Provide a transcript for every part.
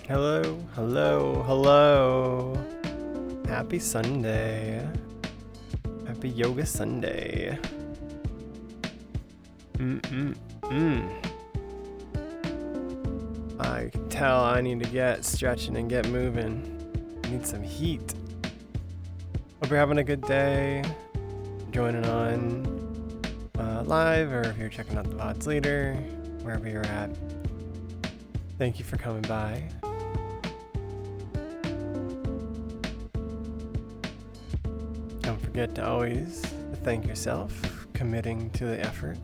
Hello, hello, hello. Happy Sunday. Happy Yoga Sunday. I can tell I need to get stretching and get moving. I need some heat. Hope you're having a good day. Joining on live, or if you're checking out the VODs later, wherever you're at. Thank you for coming by. Don't forget to always thank yourself, committing to the effort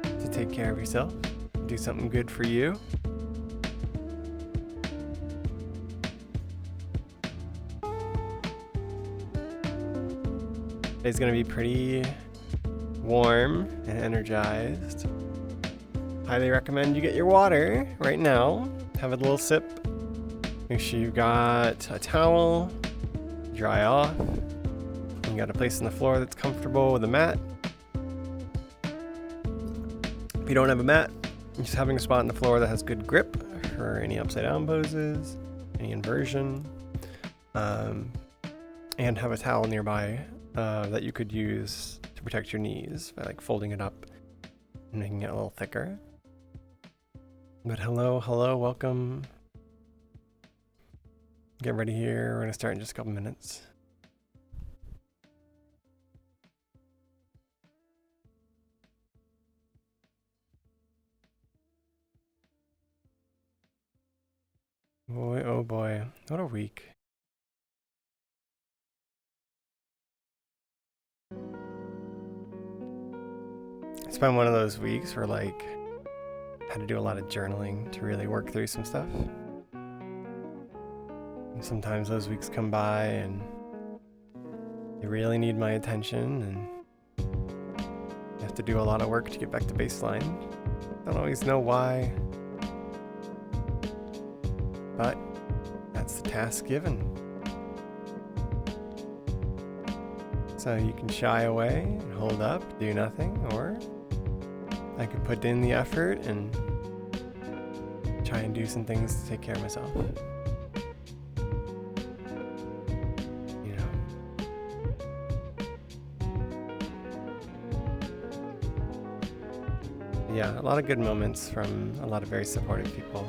to take care of yourself, do something good for you. Today's gonna be pretty warm and energized. Highly recommend you get your water right now. Have a little sip. Make sure you've got a towel, dry off. You got a place on the floor that's comfortable with a mat. If you don't have a mat, just having a spot on the floor that has good grip for any upside down poses, any inversion, and have a towel nearby that you could use to protect your knees by like folding it up and making it a little thicker. But hello, welcome. Get ready here. We're gonna start in just a couple minutes. Boy, oh boy, what a week. It's been one of those weeks where like I had to do a lot of journaling to really work through some stuff. And sometimes those weeks come by and they really need my attention, and you have to do a lot of work to get back to baseline. Don't always know why, but that's the task given. So you can shy away and hold up, do nothing, or I could put in the effort and try and do some things to take care of myself. You know. Yeah, a lot of good moments from a lot of very supportive people.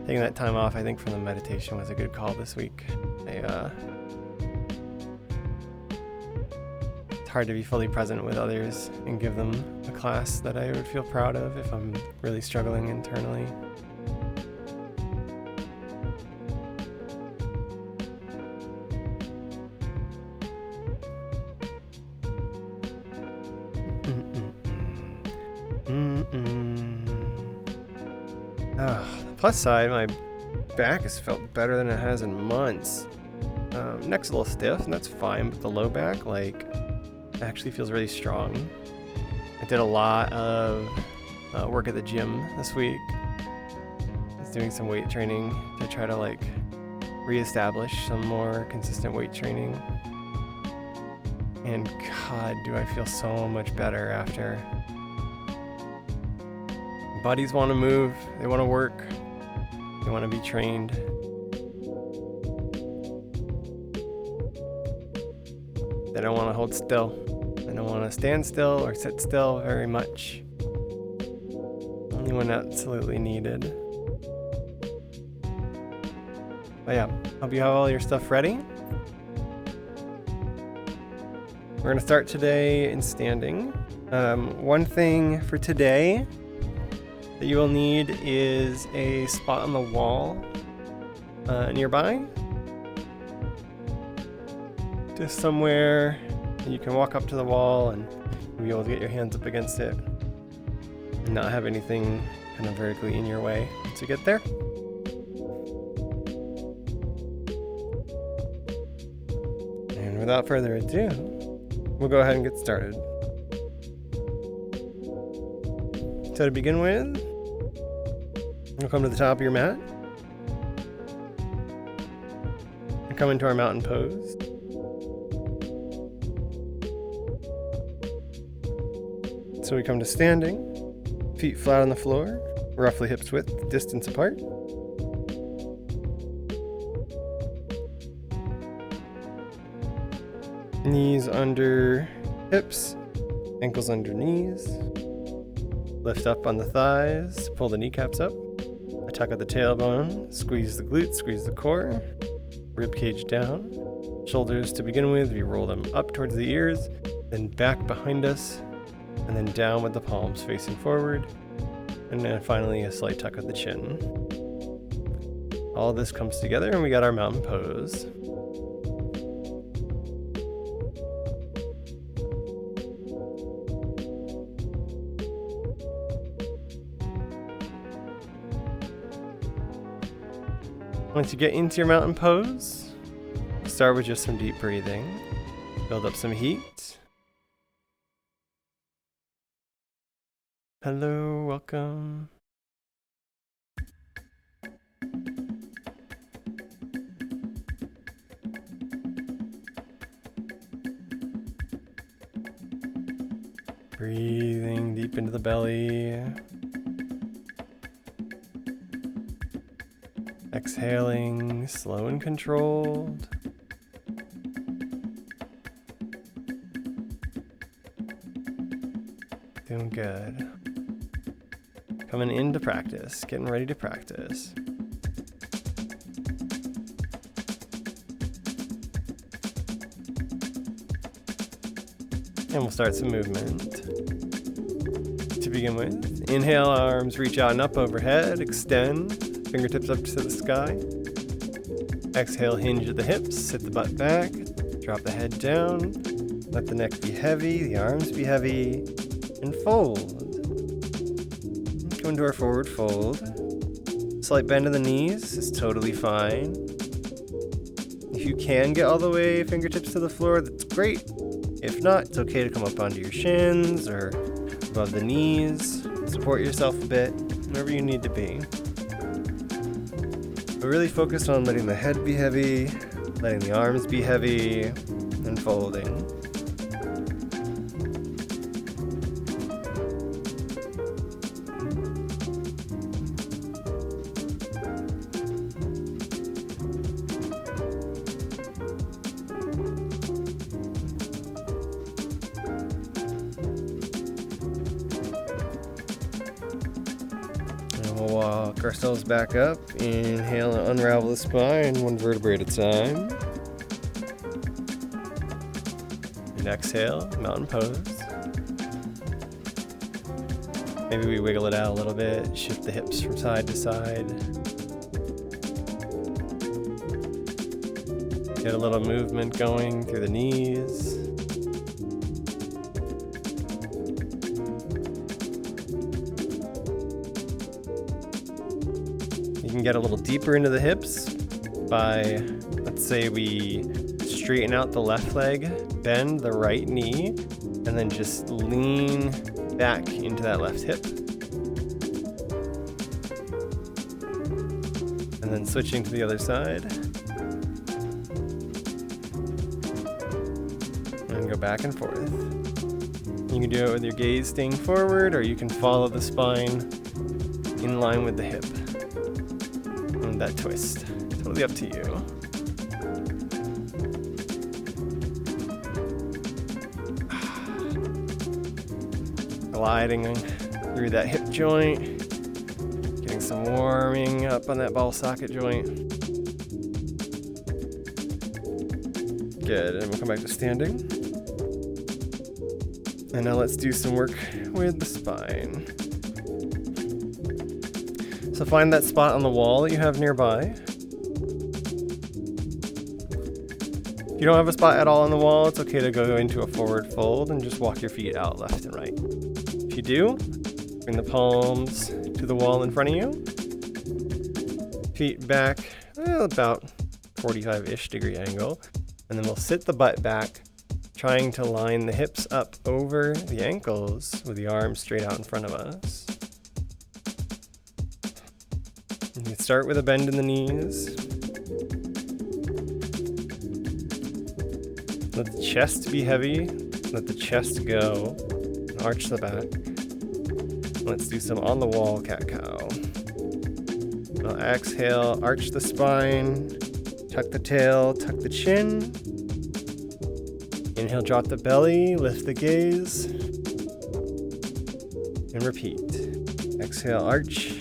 Taking that time off, I think, from the meditation was a good call this week. It's hard to be fully present with others and give them a class that I would feel proud of if I'm really struggling internally. Plus side, my back has felt better than it has in months. Neck's a little stiff, and that's fine, but the low back, actually feels really strong. I did a lot of work at the gym this week. I was doing some weight training to try to reestablish some more consistent weight training. And God, do I feel so much better after. Bodies want to move, they want to work. They want to be trained. They don't want to hold still. They don't want to stand still or sit still very much. Only when absolutely needed. But yeah, hope you have all your stuff ready. We're going to start today in standing. One thing for today that you will need is a spot on the wall nearby. Just somewhere you can walk up to the wall and you'll be able to get your hands up against it not have anything kind of vertically in your way to get there. And without further ado, we'll go ahead and get started. So to begin with, we'll come to the top of your mat and come into our mountain pose. So we come to standing, feet flat on the floor, roughly hips width distance apart. Knees under hips, ankles under knees. Lift up on the thighs, pull the kneecaps up. A tuck at the tailbone, squeeze the glutes, squeeze the core. Rib cage down. Shoulders to begin with, we roll them up towards the ears, then back behind us, and then down with the palms facing forward. And then finally a slight tuck at the chin. All this comes together and we got our mountain pose. Once you get into your mountain pose, start with just some deep breathing. Build up some heat. Hello, welcome. Breathing deep into the belly. Exhaling, slow and controlled. Doing good. Coming into practice, getting ready to practice. And we'll start some movement. To begin with, inhale, arms reach out and up overhead, extend. Fingertips up to the sky. Exhale, hinge at the hips, sit the butt back, drop the head down, let the neck be heavy, the arms be heavy, and fold. Go into our forward fold. Slight bend of the knees is totally fine. If you can get all the way fingertips to the floor, that's great. If not, it's okay to come up onto your shins or above the knees. Support yourself a bit, wherever you need to be. But really focus on letting the head be heavy, letting the arms be heavy, and folding. We'll walk ourselves back up. Inhale and unravel the spine, one vertebrae at a time. And exhale, mountain pose. Maybe we wiggle it out a little bit, shift the hips from side to side. Get a little movement going through the knees. You can get a little deeper into the hips by, let's say we straighten out the left leg, bend the right knee, and then just lean back into that left hip. And then switching to the other side. And go back and forth. You can do it with your gaze staying forward, or you can follow the spine in line with the hip. And that twist. Totally up to you. Gliding through that hip joint. Getting some warming up on that ball socket joint. Good, and we'll come back to standing. And now let's do some work with the spine. So find that spot on the wall that you have nearby. If you don't have a spot at all on the wall, it's okay to go into a forward fold and just walk your feet out left and right. If you do, Bring the palms to the wall in front of you. Feet back, about 45-ish degree angle. And then we'll sit the butt back, trying to line the hips up over the ankles with the arms straight out in front of us. You start with a bend in the knees. Let the chest be heavy. Let the chest go. Arch the back. Let's do some on the wall cat-cow. Now exhale, arch the spine. Tuck the tail, tuck the chin. Inhale, drop the belly, lift the gaze. And repeat. Exhale, arch.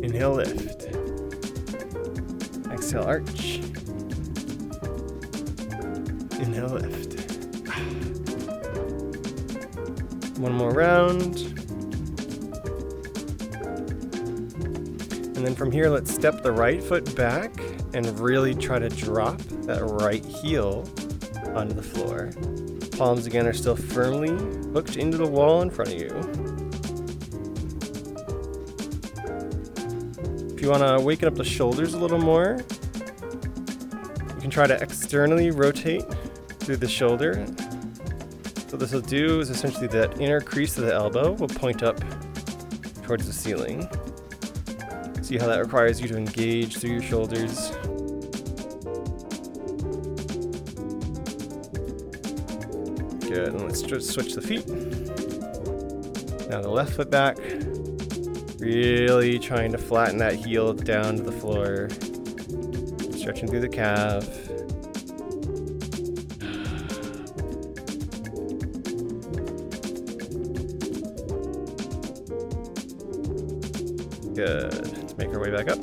Inhale, lift. Exhale, arch. Inhale, lift. One more round. And then from here, let's step the right foot back and really try to drop that right heel onto the floor. Palms again are still firmly hooked into the wall in front of you. If you want to waken up the shoulders a little more, you can try to externally rotate through the shoulder. So this will do is essentially that inner crease of the elbow will point up towards the ceiling. See how that requires you to engage through your shoulders. Good, and let's just switch the feet. Now the left foot back. Really trying to flatten that heel down to the floor. Stretching through the calf. Good. Let's make our way back up.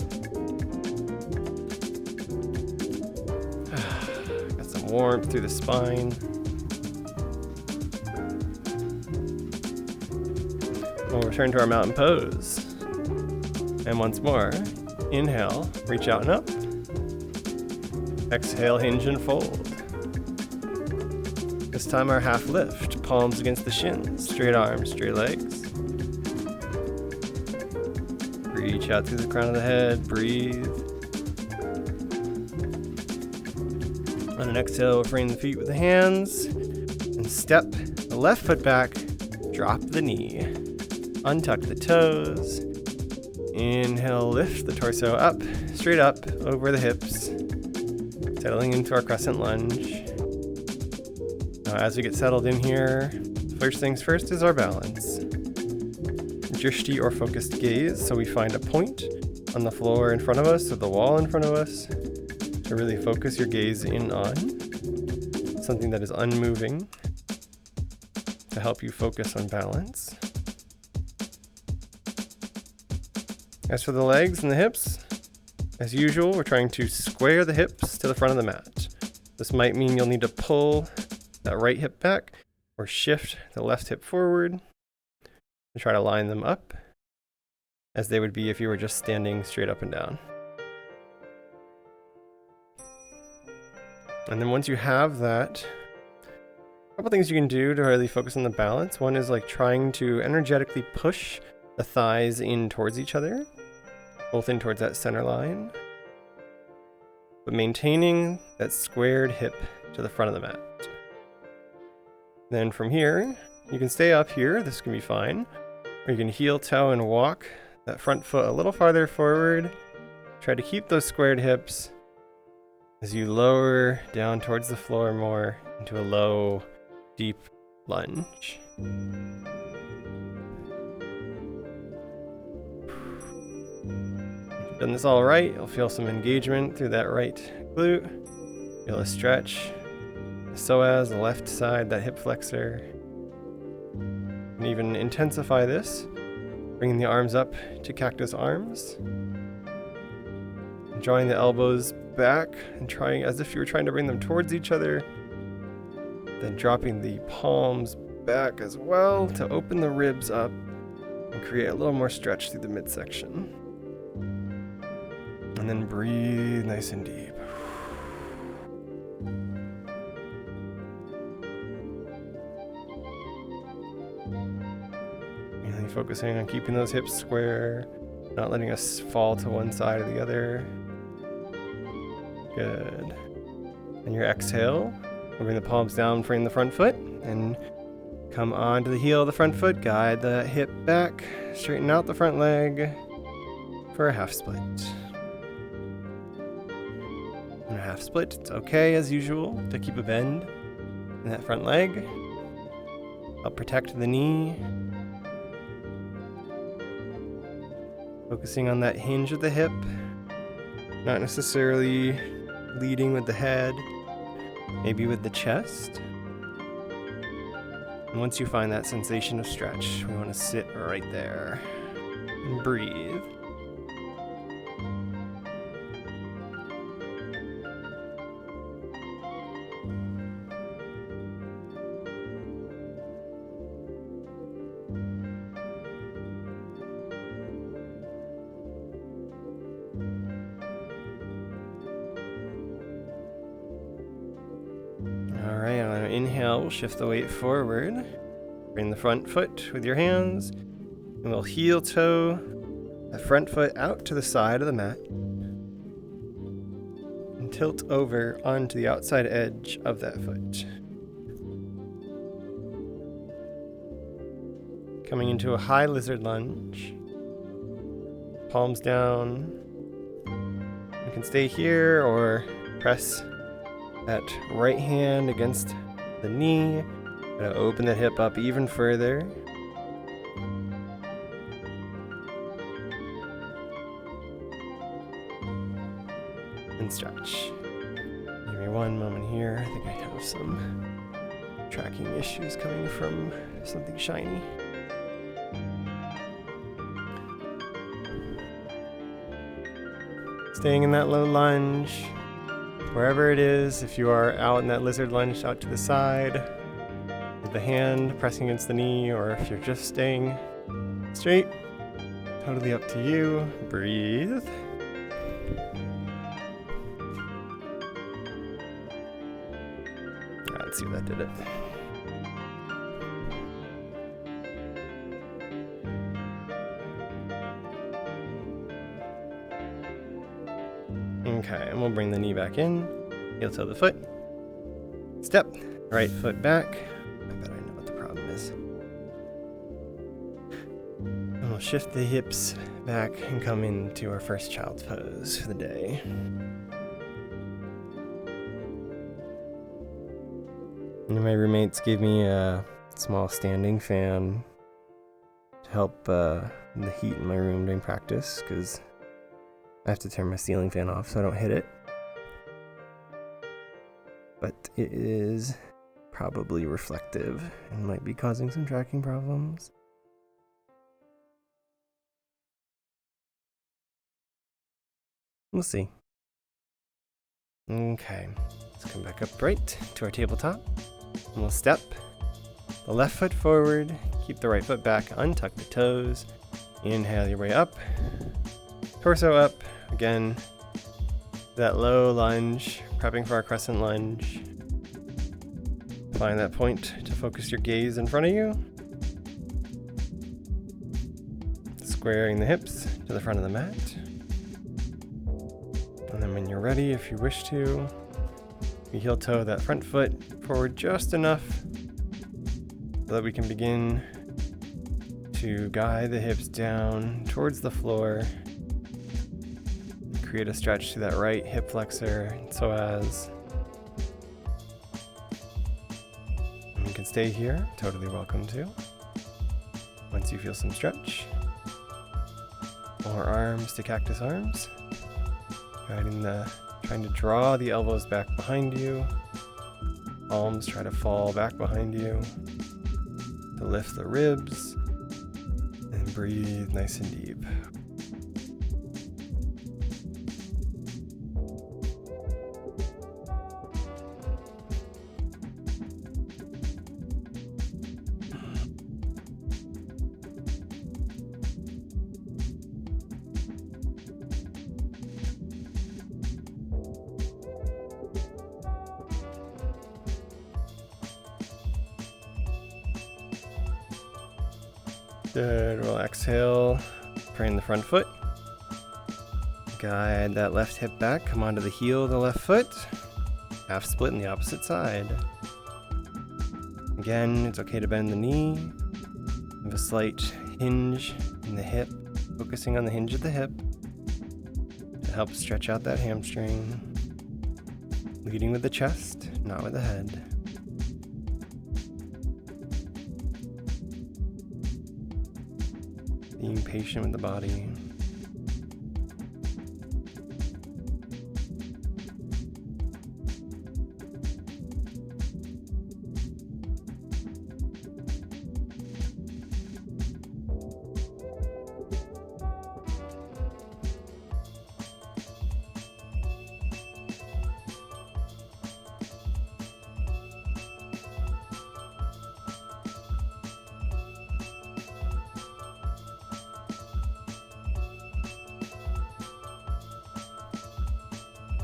Got some warmth through the spine. We'll return to our mountain pose. And once more, inhale, reach out and up. Exhale, hinge and fold. This time our half lift, palms against the shins, straight arms, straight legs. Reach out through the crown of the head, breathe. On an exhale, we'll frame the feet with the hands and step the left foot back, drop the knee, untuck the toes. Inhale, lift the torso up, straight up, over the hips, settling into our crescent lunge. Now, as we get settled in here, first things first is our balance. Drishti or focused gaze, so we find a point on the floor in front of us or the wall in front of us to really focus your gaze in on something that is unmoving to help you focus on balance. As for the legs and the hips, as usual, we're trying to square the hips to the front of the mat. This might mean you'll need to pull that right hip back or shift the left hip forward and try to line them up as they would be if you were just standing straight up and down. And then once you have that, a couple things you can do to really focus on the balance. One is like trying to energetically push the thighs in towards each other, both in towards that center line, but maintaining that squared hip to the front of the mat. Then from here, you can stay up here, this can be fine, or you can heel toe and walk that front foot a little farther forward. Try to keep those squared hips as you lower down towards the floor more into a low, deep lunge. If you've done this all right, you'll feel some engagement through that right glute. Feel a stretch, the psoas, the left side, that hip flexor. And even intensify this, bringing the arms up to cactus arms. And drawing the elbows back and trying as if you were trying to bring them towards each other. Then dropping the palms back as well to open the ribs up and create a little more stretch through the midsection. And then breathe nice and deep. focusing on keeping those hips square, not letting us fall to one side or the other. Good. And your exhale, we'll bring the palms down, frame the front foot, and come onto the heel of the front foot, guide the hip back, straighten out the front leg for a half split. And a half split, it's okay as usual to keep a bend in that front leg. Help protect the knee. Focusing on that hinge of the hip, not necessarily leading with the head, maybe with the chest. And once you find that sensation of stretch, we want to sit right there and breathe. Alright, on an inhale, we'll shift the weight forward. Bring the front foot with your hands, and we'll heel toe the front foot out to the side of the mat and tilt over onto the outside edge of that foot. Coming into a high lizard lunge. Palms down. You can stay here or press that right hand against the knee. Gonna open the hip up even further. And stretch. Give me one moment here. I think I have some tracking issues coming from something shiny. Staying in that low lunge. Wherever it is, if you are out in that lizard lunge out to the side, with the hand pressing against the knee, or if you're just staying straight, totally up to you. Breathe. Let's see if that did it. Okay, and we'll bring the knee back in, heel toe the foot, step, right foot back. I bet I know what the problem is. And we'll shift the hips back and come into our first child's pose for the day. And my roommates gave me a small standing fan to help the heat in my room during practice, because I have to turn my ceiling fan off so I don't hit it. But it is probably reflective and might be causing some tracking problems. We'll see. Okay, let's come back upright to our tabletop. And we'll step the left foot forward, keep the right foot back, untuck the toes. Inhale your way up. Torso up, again, that low lunge, prepping for our crescent lunge. Find that point to focus your gaze in front of you. Squaring the hips to the front of the mat. And then when you're ready, if you wish to, you heel toe that front foot forward just enough so that we can begin to guide the hips down towards the floor. Create a stretch to that right hip flexor and psoas. And you can stay here, totally welcome to. Once you feel some stretch. More arms to cactus arms. Trying to draw the elbows back behind you. Palms try to fall back behind you. To lift the ribs. And breathe nice and deep. Good. We'll exhale. Train the front foot. Guide that left hip back. Come onto the heel of the left foot. Half split in the opposite side. Again, it's okay to bend the knee. Have a slight hinge in the hip. Focusing on the hinge of the hip to help stretch out that hamstring. Leading with the chest, not with the head. Being patient with the body.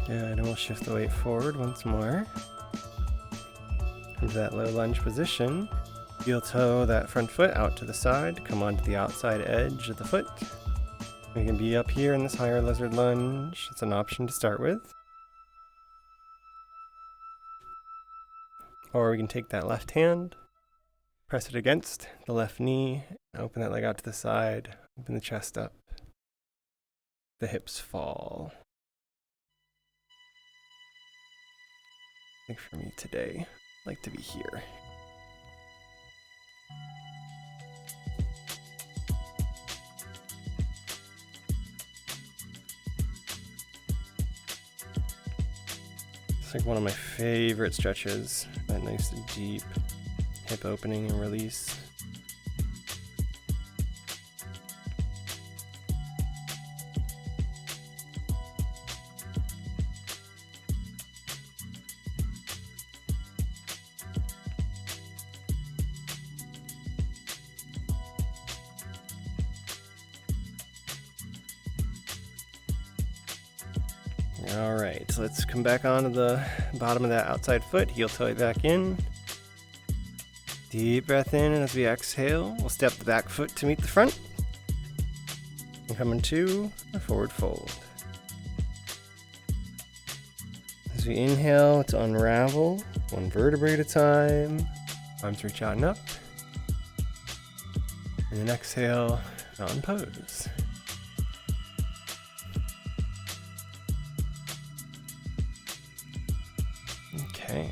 Good, and we'll shift the weight forward once more. Into that low lunge position. Heel toe that front foot out to the side. Come onto the outside edge of the foot. We can be up here in this higher lizard lunge. It's an option to start with. Or we can take that left hand, press it against the left knee, open that leg out to the side, open the chest up. The hips fall. I think for me today, I like to be here. It's like one of my favorite stretches. That nice deep hip opening and release. All right, so let's come back onto the bottom of that outside foot, heel toe it back in. Deep breath in, and as we exhale, we'll step the back foot to meet the front. And come into a forward fold. As we inhale, let's unravel, one vertebrae at a time. Arms reach out and up. And then exhale, mountain pose. Okay.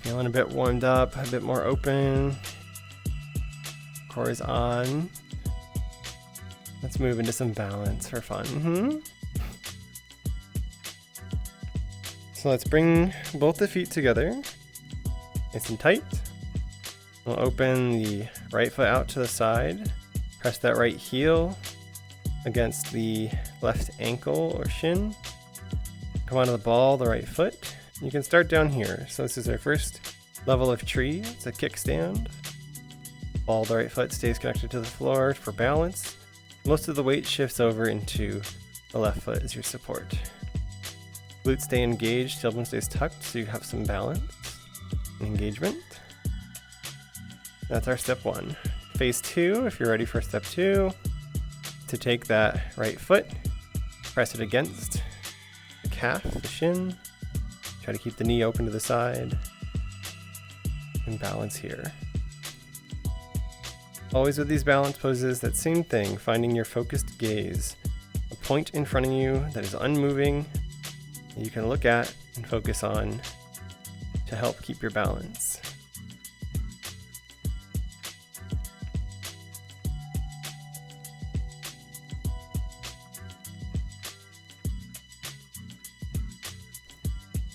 Feeling a bit warmed up, a bit more open. Core is on. Let's move into some balance for fun. So let's bring both the feet together, nice and tight. We'll open the right foot out to the side. Press that right heel against the left ankle or shin. Come onto the ball, the right foot. You can start down here. So this is our first level of tree. It's a kickstand. Ball, the right foot stays connected to the floor for balance. Most of the weight shifts over into the left foot as your support. Glutes stay engaged, tailbone stays tucked, so you have some balance and engagement. That's our step one. Phase two, if you're ready for step two, to take that right foot, press it against the calf, the shin, try to keep the knee open to the side, and balance here. Always with these balance poses, that same thing, finding your focused gaze, a point in front of you that is unmoving, that you can look at and focus on to help keep your balance.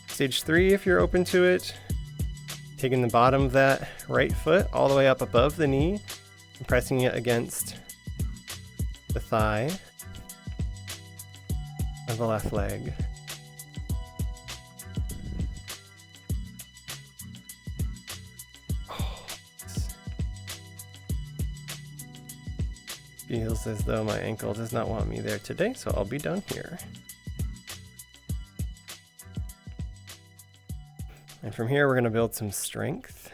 Stage three, if you're open to it, taking the bottom of that right foot all the way up above the knee and pressing it against the thigh of the left leg. Feels as though my ankle does not want me there today, so I'll be done here. And from here, we're going to build some strength.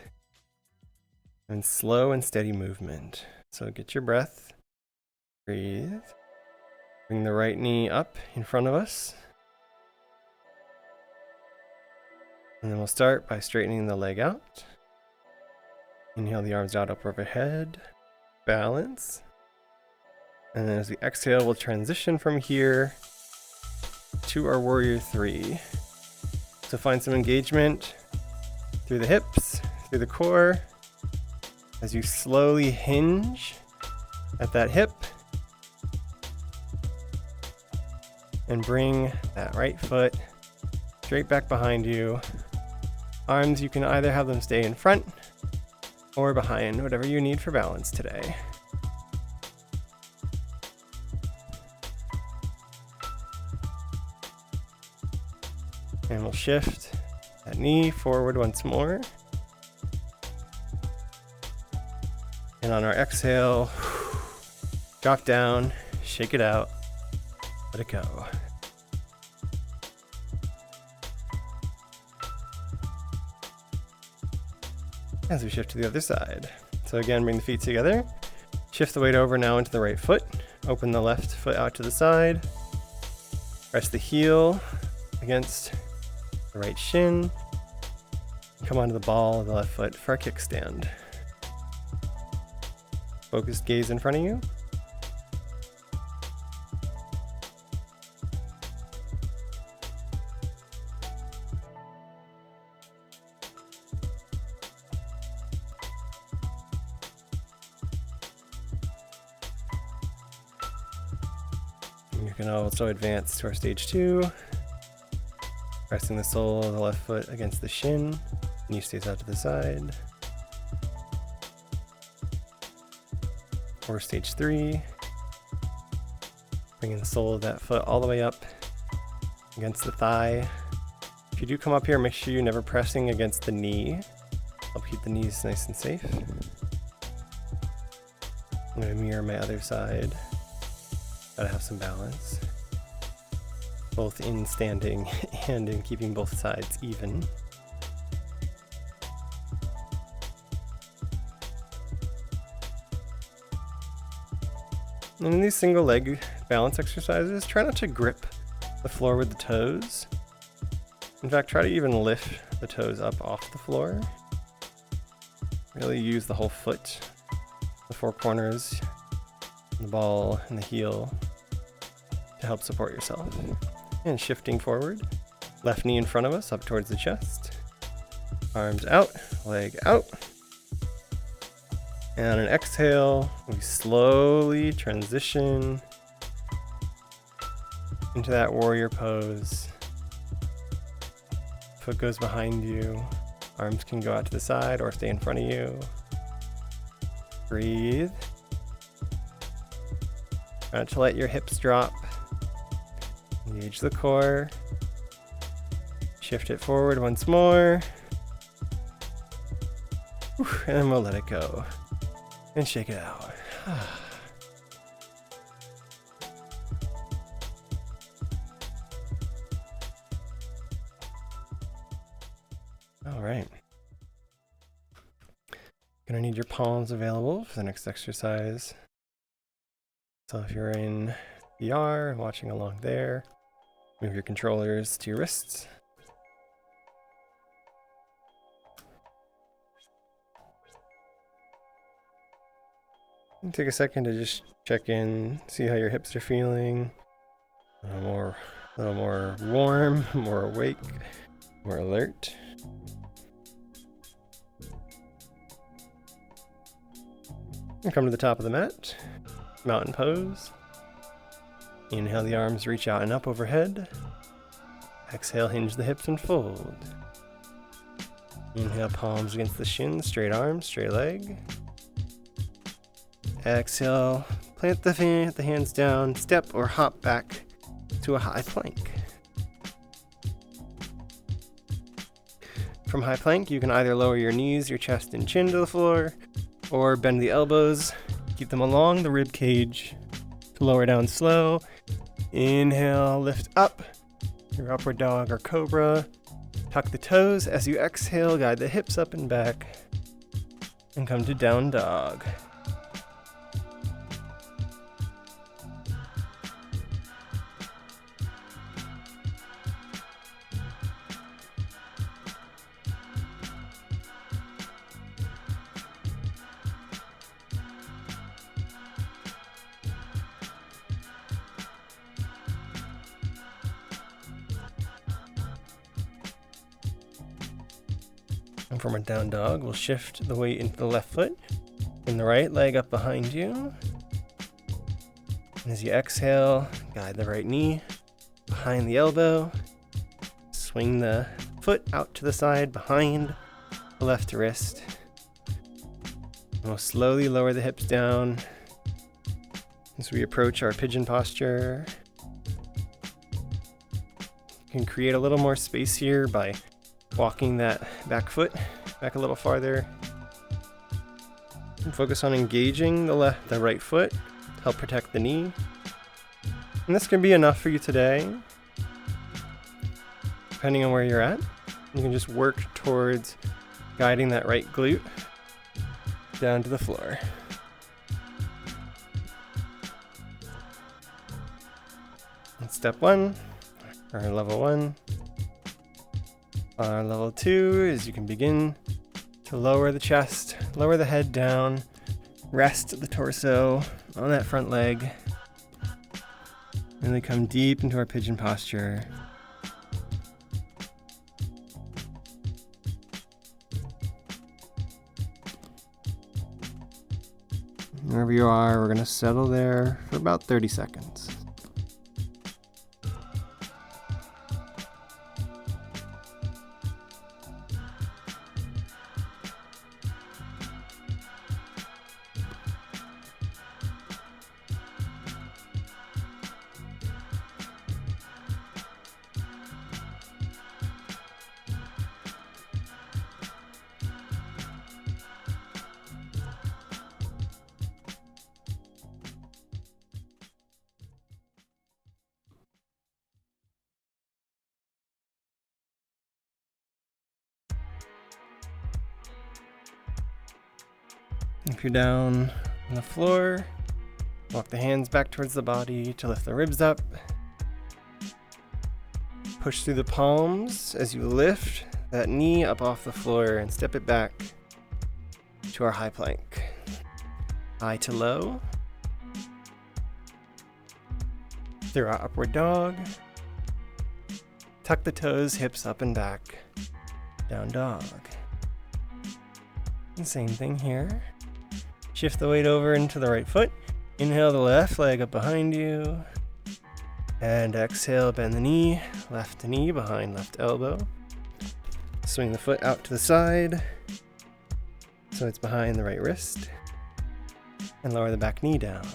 And slow and steady movement. So get your breath. Breathe. Bring the right knee up in front of us. And then we'll start by straightening the leg out. Inhale the arms out up overhead. Balance. And then as we exhale, we'll transition from here to our Warrior 3. So find some engagement through the hips, through the core, as you slowly hinge at that hip and bring that right foot straight back behind you. Arms, you can either have them stay in front or behind, whatever you need for balance today. And we'll shift that knee forward once more. And on our exhale, drop down, shake it out, let it go. As we shift to the other side. So again, bring the feet together. Shift the weight over now into the right foot. Open the left foot out to the side. Press the heel against the right shin. Come onto the ball of the left foot for a kickstand. Focused gaze in front of you. You can also advance to our stage 2. Pressing the sole of the left foot against the shin. Knee stays out to the side. Or stage 3. Bringing the sole of that foot all the way up against the thigh. If you do come up here, make sure you're never pressing against the knee. Help keep the knees nice and safe. I'm going to mirror my other side. Gotta have some balance. Both in standing and in keeping both sides even. And in these single leg balance exercises, try not to grip the floor with the toes. In fact, try to even lift the toes up off the floor. Really use the whole foot, the four corners, the ball, and the heel to help support yourself. And shifting forward, left knee in front of us, up towards the chest. Arms out, leg out. And on an exhale, we slowly transition into that warrior pose. Foot goes behind you. Arms can go out to the side or stay in front of you. Breathe. Try not to let your hips drop. Engage the core. Shift it forward once more. And then we'll let it go. And shake it out. All right. Gonna need your palms available for the next exercise. So if you're in VR and watching along there, move your controllers to your wrists. And take a second to just check in, see how your hips are feeling. A little more warm, more awake, more alert. And come to the top of the mat, mountain pose. Inhale, the arms reach out and up overhead. Exhale, hinge the hips and fold. Inhale, palms against the shins, straight arms, straight leg. Exhale, plant the hands down, step or hop back to a high plank. From high plank, you can either lower your knees, your chest and chin to the floor, or bend the elbows, keep them along the rib cage to lower down slow. Inhale, lift up, your upward dog or cobra. Tuck the toes. As you exhale, guide the hips up and back. And come to down dog. And from our down dog, we'll shift the weight into the left foot and the right leg up behind you. And as you exhale, guide the right knee behind the elbow. Swing the foot out to the side behind the left wrist. And we'll slowly lower the hips down as we approach our pigeon posture. You can create a little more space here by walking that back foot back a little farther. And focus on engaging the right foot to help protect the knee. And this can be enough for you today. Depending on where you're at, you can just work towards guiding that right glute down to the floor. And step 1, or level 1. Level 2 is you can begin to lower the chest, lower the head down, rest the torso on that front leg, and then come deep into our pigeon posture. Wherever you are, we're going to settle there for about 30 seconds. If you're down on the floor, walk the hands back towards the body to lift the ribs up. Push through the palms as you lift that knee up off the floor and step it back to our high plank. High to low. Through our upward dog. Tuck the toes, hips up and back. Down dog. And same thing here. Shift the weight over into the right foot. Inhale the left leg up behind you. And exhale, bend the knee. Left knee behind left elbow. Swing the foot out to the side so it's behind the right wrist. And lower the back knee down.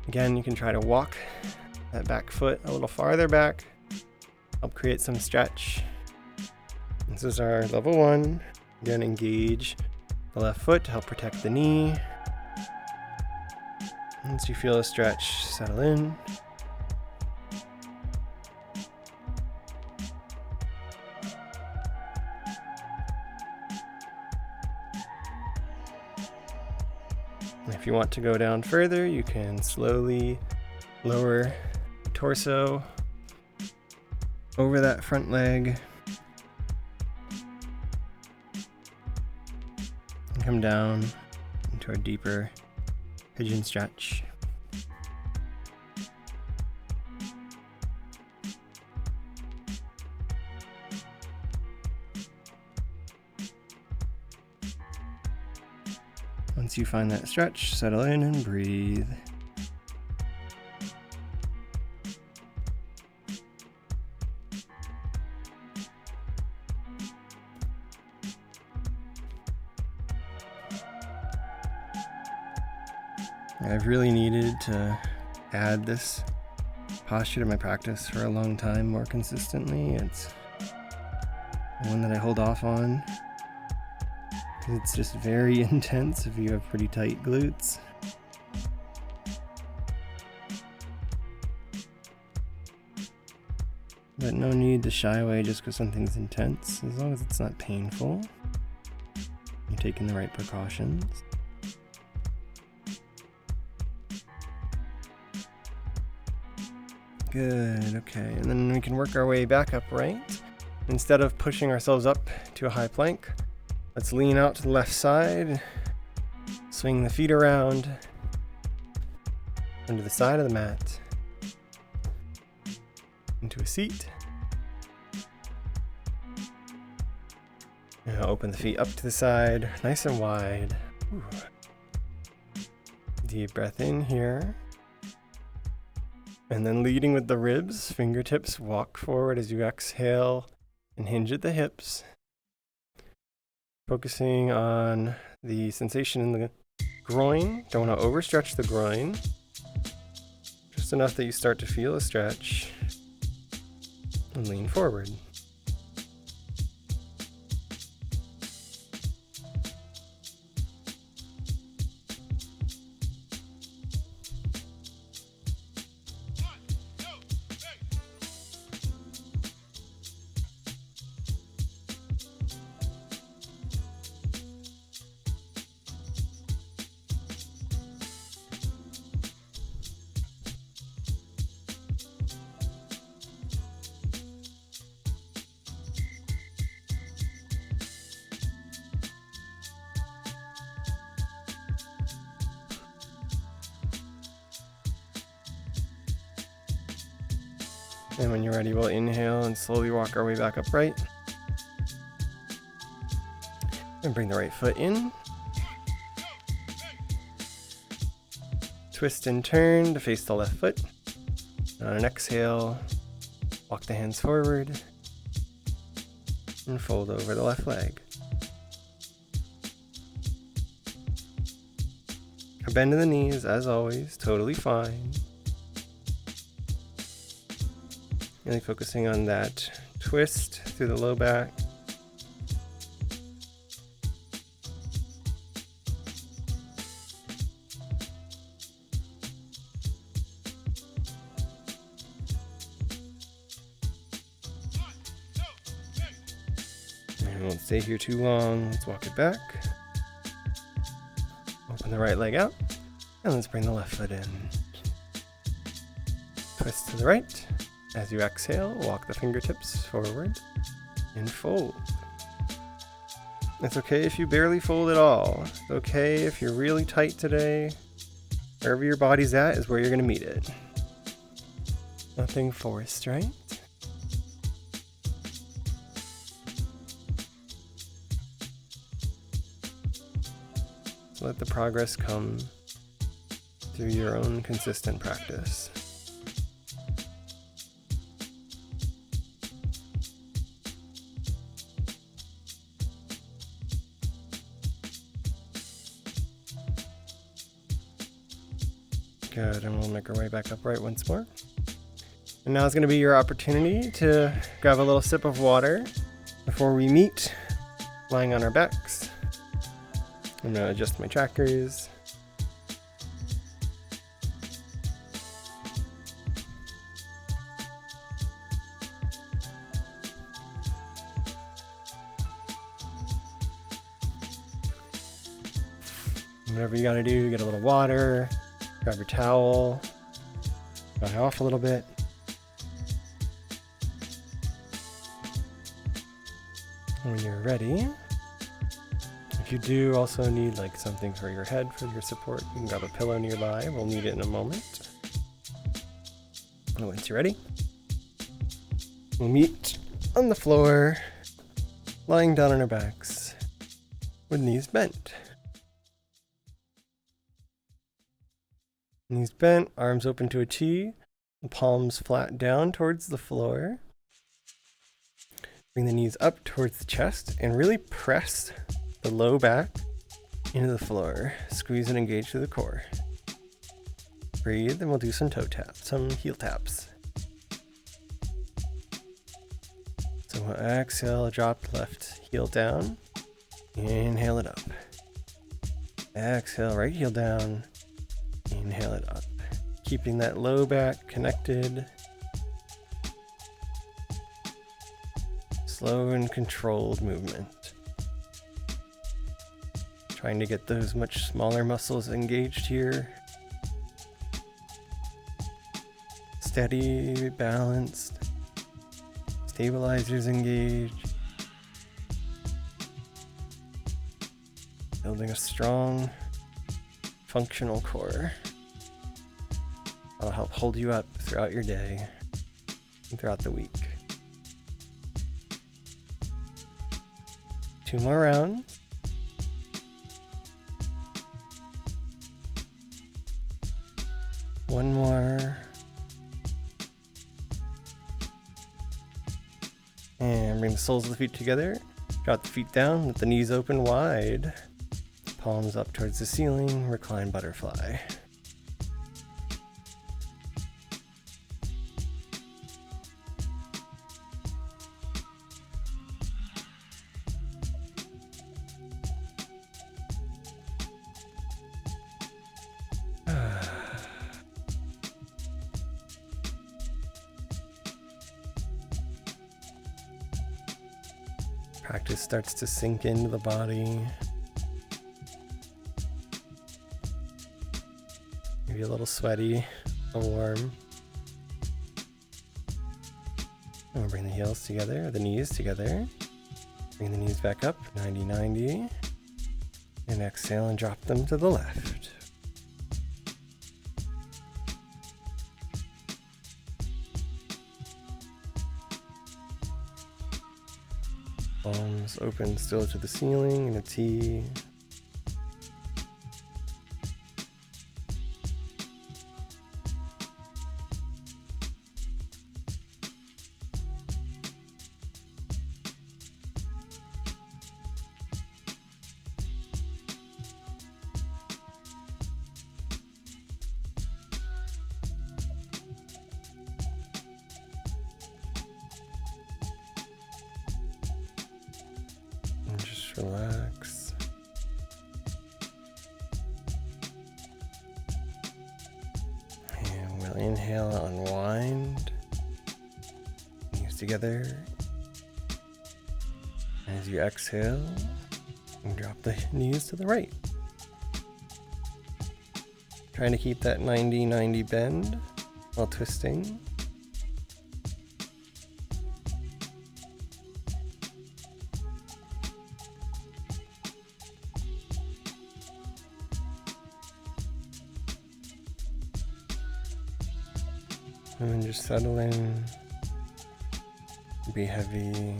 Again, you can try to walk that back foot a little farther back. Help create some stretch. This is our level 1. Again, engage the left foot to help protect the knee. Once you feel a stretch, settle in. If you want to go down further, you can slowly lower the torso over that front leg. And come down into a deeper pigeon stretch. Once you find that stretch, settle in and breathe. I've really needed to add this posture to my practice for a long time more consistently. It's one that I hold off on. It's just very intense if you have pretty tight glutes. But no need to shy away just because something's intense, as long as it's not painful. taking the right precautions. Good, okay, and then we can work our way back upright. Instead of pushing ourselves up to a high plank, let's lean out to the left side, swing the feet around onto the side of the mat, into a seat. Now open the feet up to the side, nice and wide. Ooh. Deep breath in here. And then leading with the ribs, fingertips walk forward as you exhale and hinge at the hips. Focusing on the sensation in the groin. Don't want to overstretch the groin. Just enough that you start to feel a stretch. And lean forward. And when you're ready, we'll inhale and slowly walk our way back upright. And bring the right foot in. Twist and turn to face the left foot. And on an exhale, walk the hands forward and fold over the left leg. A bend in the knees, as always, totally fine. Really focusing on that twist through the low back. And we won't stay here too long. Let's walk it back. Open the right leg out. And let's bring the left foot in. Twist to the right. As you exhale, walk the fingertips forward and fold. It's okay if you barely fold at all. It's okay if you're really tight today. Wherever your body's at is where you're going to meet it. Nothing forced, right? Let the progress come through your own consistent practice. Good, and we'll make our way back upright once more. And now is going to be your opportunity to grab a little sip of water before we meet, lying on our backs. I'm going to adjust my chakras. Whatever you got to do, get a little water. Grab your towel, dry off a little bit. When you're ready, if you do also need like something for your head for your support, you can grab a pillow nearby. We'll need it in a moment. And once you're ready, we'll meet on the floor, lying down on our backs with knees bent. Knees bent, arms open to a T, palms flat down towards the floor. Bring the knees up towards the chest and really press the low back into the floor. Squeeze and engage through the core. Breathe, and we'll do some toe taps, some heel taps. So we'll exhale, drop left heel down. Inhale it up. Exhale, right heel down. Inhale it up. Keeping that low back connected. Slow and controlled movement. Trying to get those much smaller muscles engaged here. Steady, balanced. Stabilizers engaged. Building a strong, functional core. That'll help hold you up throughout your day and throughout the week. 2 more rounds. One more. And bring the soles of the feet together. Drop the feet down, let the knees open wide. Palms up towards the ceiling, recline butterfly. Practice starts to sink into the body. Maybe a little sweaty, a little warm. And we'll bring the heels together, the knees together. Bring the knees back up, 90-90. And exhale and drop them to the left. Palms open still to the ceiling in a T. Just relax. And we'll inhale, unwind. Knees together. As you exhale, and drop the knees to the right. Trying to keep that 90-90 bend while twisting. And then just settle in, be heavy,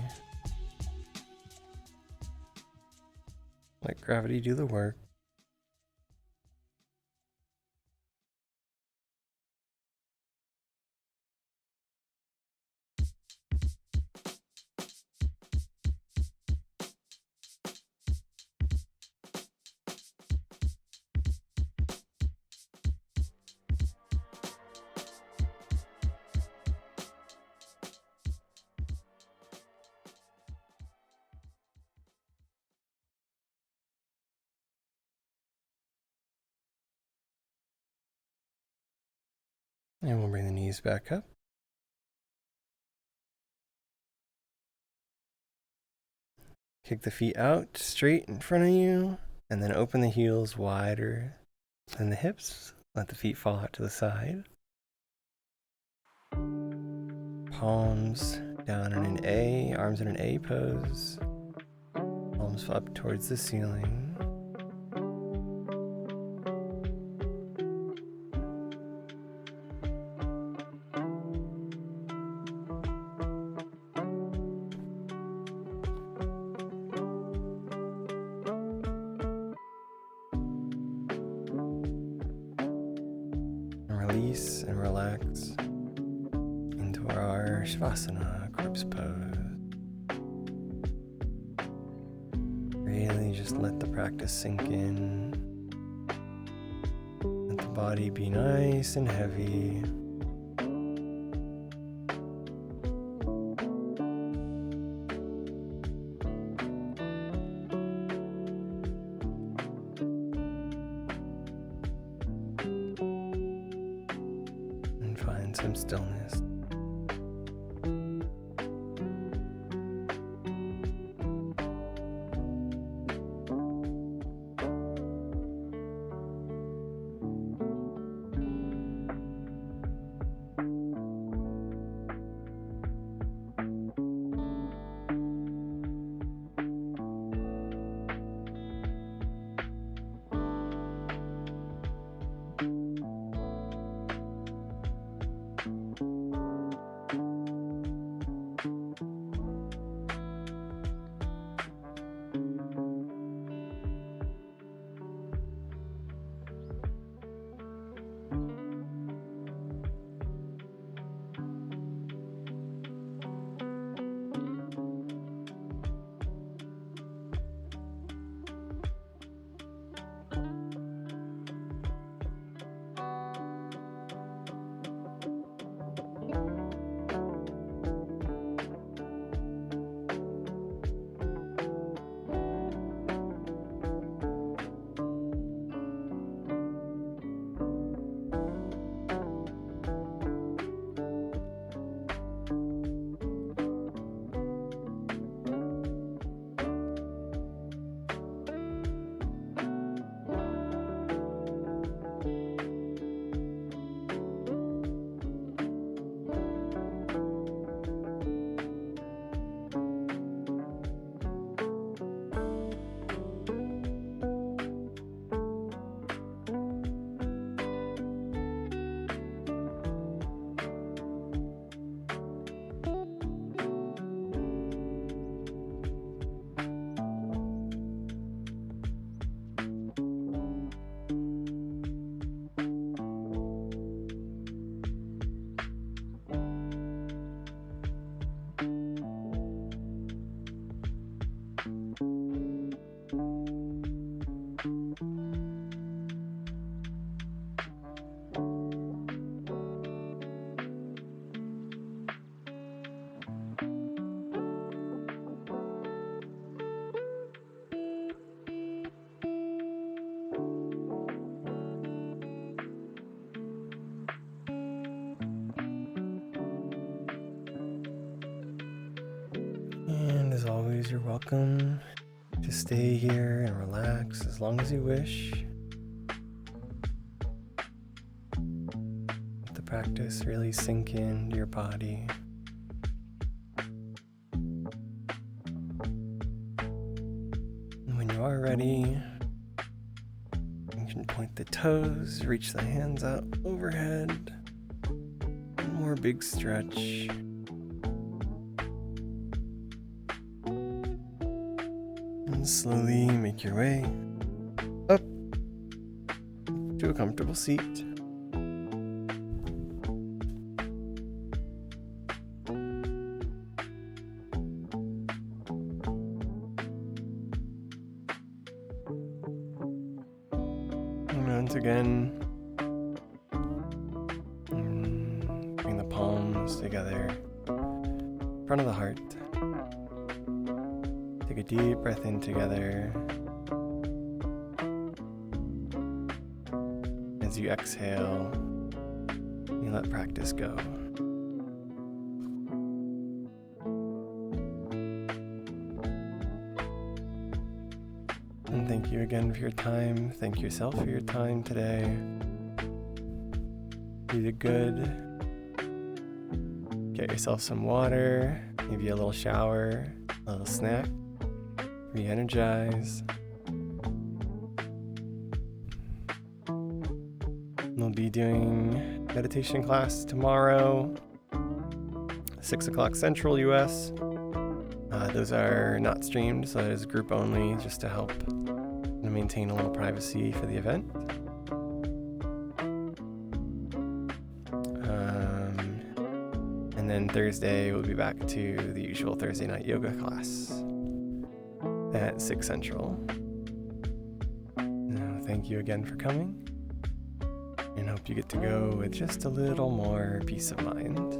let gravity do the work. And we'll bring the knees back up. Kick the feet out straight in front of you, and then open the heels wider than the hips. Let the feet fall out to the side. Palms down in an A, arms in an A pose. Palms up towards the ceiling. Release and relax into our Shavasana, corpse pose. Really just let the practice sink in. Let the body be nice and heavy. Find some stillness. Otherwise, you're welcome to stay here and relax as long as you wish. Let the practice really sink into your body. And when you are ready, you can point the toes, reach the hands out overhead. One more big stretch. And slowly make your way up to a comfortable seat. And once again, bring the palms together in front of the heart. Take a deep breath in together. As you exhale, you let practice go. And thank you again for your time. Thank yourself for your time today. You did good. Get yourself some water, maybe a little shower, a little snack. Re-energize. We'll be doing meditation class tomorrow, 6 o'clock Central US. Those are not streamed, so that is group only, just to help maintain a little privacy for the event. And then Thursday we'll be back to the usual Thursday night yoga class at 6 Central. Now, thank you again for coming, and hope you get to go with just a little more peace of mind.